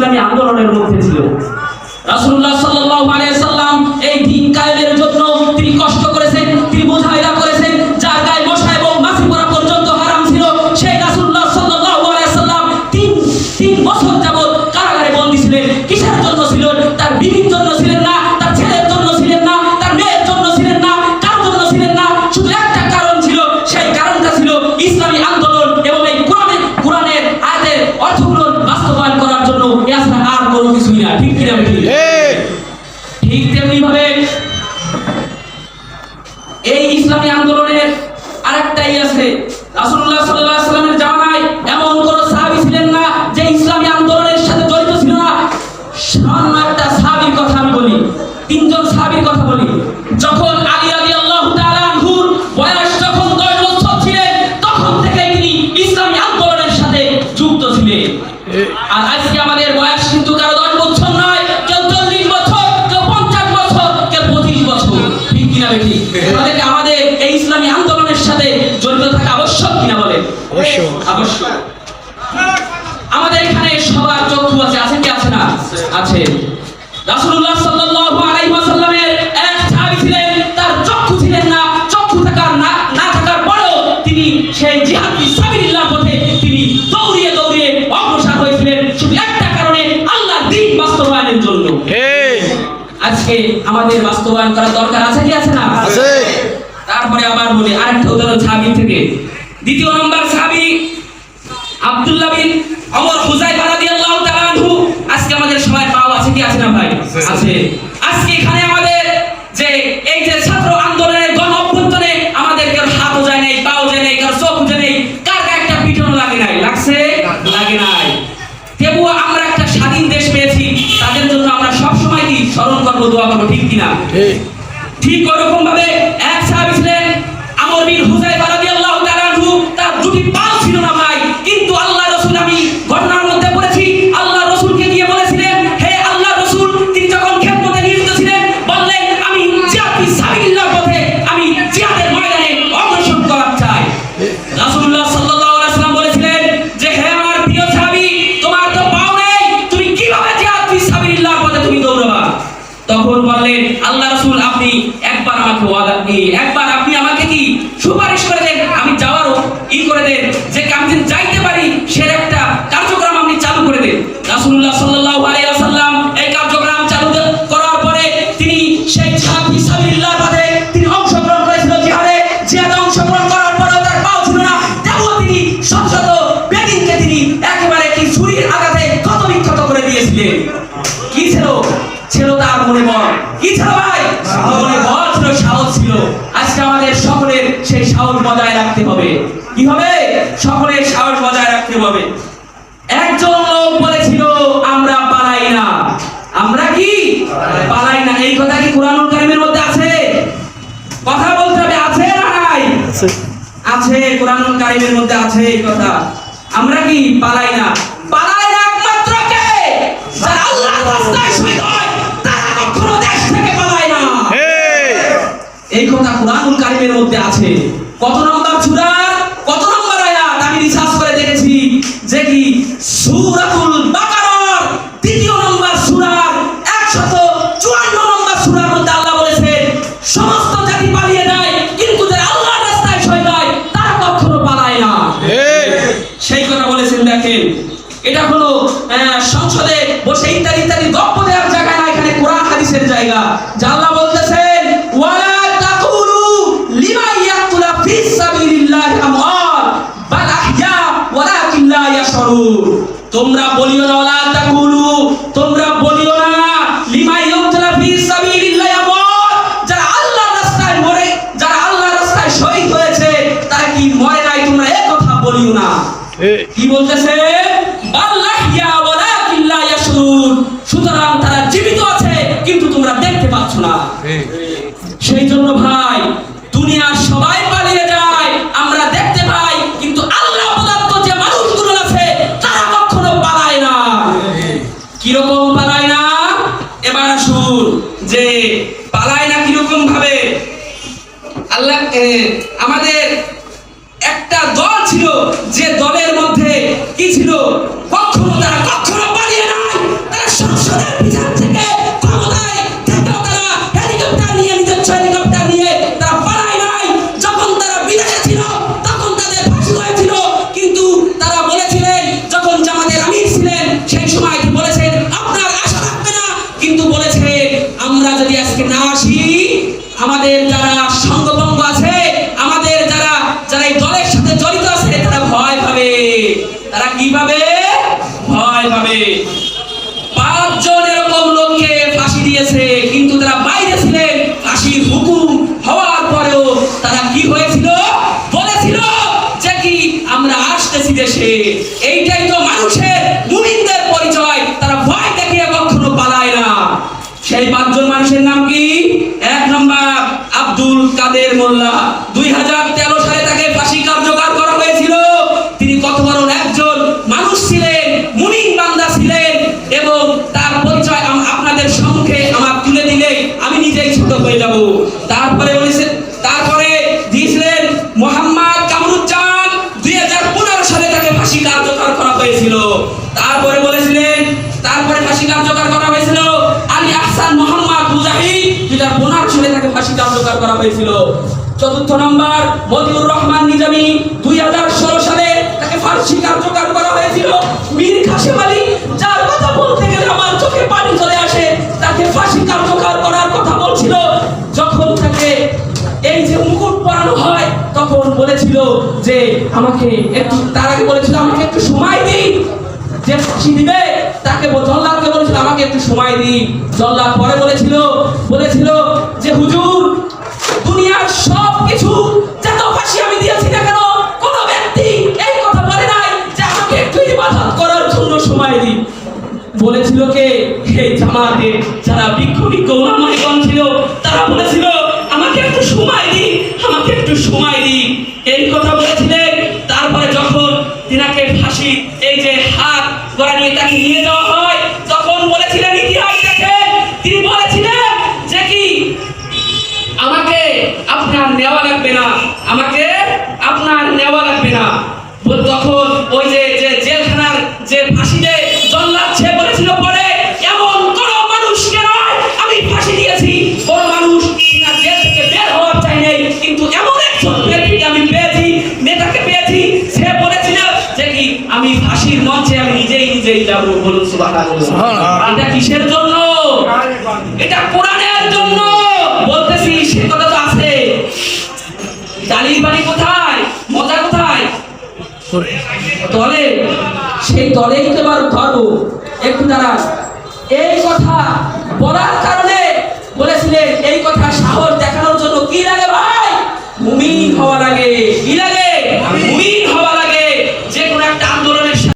ইসলামী আন্দোলনের মধ্যে ছিল। রাসূলুল্লাহ সাল্লাল্লাহু আলাইহি ওয়াসাল্লাম এই দ্বীন কায়েমের জন্য তিনি কষ্ট করেছেন, তিনি মুজাহিদা করেছেন। যার গায়ে মশা এবং মাছি পড়া পর্যন্ত হারাম ছিল, সেই রাসূলুল্লাহ সাল্লাল্লাহু আলাইহি ওয়াসাল্লাম তিন বছর যাবত কারাগারে বন্দী ছিলেন। কিসের জন্য ছিলেন? তার বিবির জন্য ছিলেন না, তার ছেলের জন্য ছিলেন না, তার মেয়ের জন্য ছিলেন না, কার জন্য ছিলেন না। শুধু একটা কারণ ছিল, সেই কারণটা ছিল ইসলামী আন্দোলন এবং এই কোরআনের আয়াতের অর্থগুলো বাস্তবায়ন করার জন্য। এছাড়া আর কোনো কিছুই না। ঠিক কিনা? ঠিক তেমনি ভাবে এই ইসলামী আন্দোলনের আরেকটাই আছে। রাসূলুল্লাহ সাল্লাল্লাহু আলাইহি ওয়াসাল্লামের জামানায় এমন কোন সাহাবী ছিলেন না যে ইসলামী আন্দোলনের সাথে জড়িত ছিল না। সামান্য একটা সাহাবীর কথা আমি বলি, তিনজন সাহাবীর কথা বলি। যখন আলী রাদিয়াল্লাহু তাআলা আনহুর বয়স যখন 10 বছর ছিলেন, তখন থেকেই তিনি ইসলামী আন্দোলনের সাথে যুক্ত ছিলেন। আর আজকে আমাদের বয়স কিন্তু কারো 10 বছর নয়, কেউ 40 বছর, কেউ 50 বছর, কেউ 25 বছর। ঠিক কিনা বেটি? তাহলে আমাদের এই ইসলামী আন্দোলনের সাথে জড়িত থাকা আবশ্যক কিনা বলে? আবশ্যক। আমাদের এখানে সবার চক্ষু আছে, আছে কি আছে না? আছে। রাসূলুল্লাহ সাল্লাল্লাহু আলাইহি ওয়াসাল্লামের এক সাহাবী ছিলেন, তার চক্ষু ছিলেন না। চক্ষু থাকার না থাকার পরেও তিনি সেই জিহাদ ফি সাবিলিল্লাহ পথে তিনি দৌড়িয়ে দৌড়িয়ে অগ্রসর হয়েছিলেন, শুধু একটা কারণে, আল্লাহর দ্বীন বাস্তবায়নের জন্য। আজকে আমাদের বাস্তবায়ন করার দরকার আছে কি আছে না? আছে। তারপরে আবার বলি আরেকটা উদাহরণ সাহাবী থেকে। দ্বিতীয় নম্বর সাহাবী আব্দুল্লাহ বিন ওমর হুযায়ফা রাদিয়াল্লাহু তাআলা আনহু। আজকে আমাদের সবাই পাও আছে কি আছে না ভাই? আছে। আজকে এখানে আমাদের যে এই যে ছাত্র আন্দোলনের গণ অভ্যুত্থানে আমাদের কেউ হাতও যায় নাই, পাও যায় নাই, কারো চোখ যায় নাই, কার একটা পিঠনও লাগে নাই। লাগছে? লাগে নাই। তবুও আমরা একটা স্বাধীন দেশ পেয়েছি, তাদের জন্য আমরা সব সময় কি স্মরণ করব, দোয়া করব। ঠিক কিনা? ঠিক ওরকম ভাবে এক সাহাবী ছিলেন আমর বিন হুযায়ফা রাদিয়াল্লাহু তাআলা আনহু। তার দুটি পাও ছিল না ভাই, কিন্তু আল্লাহ রাসূল, আমি ঘটনার মধ্যে পড়েছি, আল্লাহ রাসূলকে গিয়ে বলেছিলেন, হে আল্লাহ রাসূল, তিনি যখন খেদমতে নিয়োজিত ছিলেন, বললেন আমি জিহাদ ফি সাবিলিল্লাহ পথে, আমি জিহাদের ময়দানে অগ্রসর করার চাই। রাসূলুল্লাহ সাল্লাল্লাহু আলাইহি ওয়াসাল্লাম বলেছিলেন যে হে আমার প্রিয় সাহাবী, তোমার তো পাও নেই, তুমি কিভাবে জিহাদ ফি সাবিলিল্লাহ পথে তুমি দৌড়াবা? তখন বললেন আল্লাহ রাসূল, আপনি একবার আমাকে ওয়াদা দিয়ে, একবার আপনি আমাকে কি সুপারিশ করে দেন, আমি যাওয়ারও করে দেন, যে আমি যদি যাইতে পারি সে একটা কার্যক্রম আপনি চালু করে দেন। রাসূলুল্লাহ সাল্লাল্লাহু আলাইহি ওয়াসাল্লাম এই কার্যক্রম চালু করার পরে তিনি সেই জিহাদ ফি সাবিলিল্লাহ পথে তিনি অংশগ্রহণ করেছিল। জিহাদে অংশগ্রহণ করার পরেও তার পাও ছিল না, তবুও তিনি শত শত বেদিনকে তিনি একেবারে কি ছুরির আঘাতে ক্ষত বিক্ষত করে দিয়েছিলেন। কি ছিল? ছিল তার মনে বল। কি ছিল ভাই? মনে বল ছিল, সাহস ছিল। আজকে আমাদের সকলের সেই সাহস বজায় রাখতে হবে। কি হবে? সকলের সাহস বজায় রাখতে হবে। একজন লোক বলেছিল আমরা পালাই না। আমরা কি পালাই না? এই কথা কি কুরআনুল কারীমের মধ্যে আছে? কথা বলতে হবে, আছে না নাই? আছে। কুরআনুল কারীমের মধ্যে আছে এই কথা। আমরা কি পালাই না? পালাই না একমাত্র কে? যারা আল্লাহর রাস্তায় শহীদ হয়, তারা কখনো দেশ থেকে পালায় না। এই কথা কুরআনুল কারীমের মধ্যে আছে। কত নম্বর সূরা, কত নম্বর আয়াত? আমি রিসার্চ করে দেখেছি যে কি সূরাতুল বাকারার 3 নম্বর সূরার 154 নম্বর সূরার মধ্যে আল্লাহ বলেছেন সমস্ত জাতি পালিয়ে যায়, কিন্তু যারা আল্লাহর রাস্তায় শহীদ হয় তারা কখনো পালায় না। সেই কথা বলেছেন। দেখেন, এটা হলো সংসদে বসে ইত্যাদি ইত্যাদি গপ্প দেওয়ার জায়গা না, এখানে কোরআন হাদিসের জায়গা। যা আল্লাহ বলতেছেন ওয়ালা তাকুলু লিমা ইয়াকুলা ফিস সাবিলিল্লাহি আমওয়াত বাল আহইয়া ওয়ালাকিন লা ইয়াশউরুন। তোমরা বলিও না, ওয়ালা তাকুলু, তোমরা বলিও না লিমা ইয়াকুলা ফিস সাবিলিল্লাহি আমওয়াত, যারা আল্লাহর রাস্তায় মরে, যারা আল্লাহর রাস্তায় শহীদ হয়েছে তারা কি মরে নাই, তোমরা এই কথা বলিও না। কি বলতেছে? সুতরাং তারা জীবিত আছে কিন্তু তোমরা দেখতে পাচ্ছ না। সেই জন্য ভাই, দুনিয়ার সবাই পালিয়ে যায়, আমরা দেখতে পাই, কিন্তু আল্লাহ প্রদত্ত যে মানুষগুলো আছে তারা কখনো পালায় না। কিরকম পালায় না? এবার আসুন যে পালায় না কিরকম ভাবে। আল্লাহ আমাদের একটা দল ছিল, যে দলের মধ্যে কি ছিল? কখনো তারা কখনো পালিয়ে নাই, সেই সময় তিনি বলেছেন আপনার আশা রাখবে না, কিন্তু বলেছেন আমরা যদি আজকে না আসি, আমাদের যারা সঙ্গভঙ্গ আছে, আমাদের যারা যারা এই দলের সাথে জড়িত আছে, তারা ভয় পাবে। তারা কি পাবে? ভয় পাবে। 5 জন এরকম লোককে ফাঁসি দিয়েছে, কিন্তু তারা বাইরে ছিলেন। ফাঁসির হুকুম হওয়ার পরেও তারা কি হয়েছিল? বলেছিল যে কি আমরা আসতেছি দেশে। এইটাই তো মানুষের, মুমিনদের পরিচয়। তারা ভয় দেখিয়ে কখনো পালায় না। সেই 5 জন মানুষের নাম কি? 1 নম্বর আব্দুল কাদের মোল্লা। 2013 সালে তাকে ফাঁসি কার্যকর করা হয়েছিল। তিনি কত বড় একজন মানুষ ছিলেন, মুমিন বান্দা ছিলেন, এবং তার পরিচয় আপনাদের সম্মুখে আমার তুলে দিলে আমি নিজেই ছোট হয়ে যাব। তারপরে দিয়েছিলেন মোহাম্মদ কামরুজ্জামান। 2015 সালে তাকে ফাঁসি কার্যকর করা হয়েছিল। তারপরে ফাঁসি কার্যকর করা হয়েছিল আলী আহসান মোহাম্মদ মুজাহিদ। 2015 সালে তাকে ফাঁসি কার্যকর করা হয়েছিল। 4 নম্বর মতিউর রহমান নিজামী। 2016 সালে তাকে ফাঁসি কার্যকর করা হয়েছিল। মীর কাসেম আলী, যার কথা বলতে গেলে আমার চোখে পানি চলে আসে, তাকে ফাঁসি কার্যকর করার কথা বলছিল। যখন তাকে এই যে মুকুট পরানো হয়, তখন বলেছিল যে আমাকে একটু, তার আগে বলেছিল আমাকে একটু সময় দিন। যে ফাঁসি দিবে তাকে জল্লাদকে বলেছিল আমাকে একটু সময় দিন। জল্লাদ পরে বলেছিল যে হুজুর, দুনিয়ার সব কিছু যত ফাঁসি আমি দিয়েছি না কেন, কোন ব্যক্তি এই কথা বলে নাই যে আমাকে একটু ইবাদত করার জন্য সময় দিন। বলেছিল কে? এই জামাতে যারা বিক্ষোভী ওলামাগণ ছিল, তারা বলেছিল আমাকে একটু সময় দিন, আমাকে একটু সময় দিন, এই কথা বলেছিলেন। তারপরে যখন তিনাকে ফাঁসি এই যে হাত গড়া নিয়ে তাকে নিয়ে যাওয়া হয়, তখন বলেছিলেন, ইতিহাস দেখেন, তিনি বলেছিলেন যে কি আমাকে আপনার নেওয়া লাগবে না, আমাকে আপনার নেওয়া লাগবে না। তখন ওই যে জেলখানার যে ফাঁসি দেয় জল্লাদ, সে বলেছিল পরে এমন কোন মানুষকে নয় আমি ফাঁসি দিয়েছি, কোন মানুষ কিনা জেল থেকে বের হওয়ার চাই নাই, কিন্তু এমন একজন ব্যক্তিকে আমি পেয়েছি, নেতাকে পেয়েছি, সে বলেছিল যে কি আমি ফাঁসির মঞ্চে আমি নিজেই যাব। বলুন সুবহানাল্লাহ। এটা কিসের জন্য? এটা কোরআনের জন্য বলতেছি। সে কথা তো আছে। ডালির বাড়ি কোথায়? মজা কোথায়? দলে। সেই দলেই তো এবার ধর্ম। একটু দাঁড়ান। এই কথা বলার কারণে বলেছিলেন, এই কথা সাহস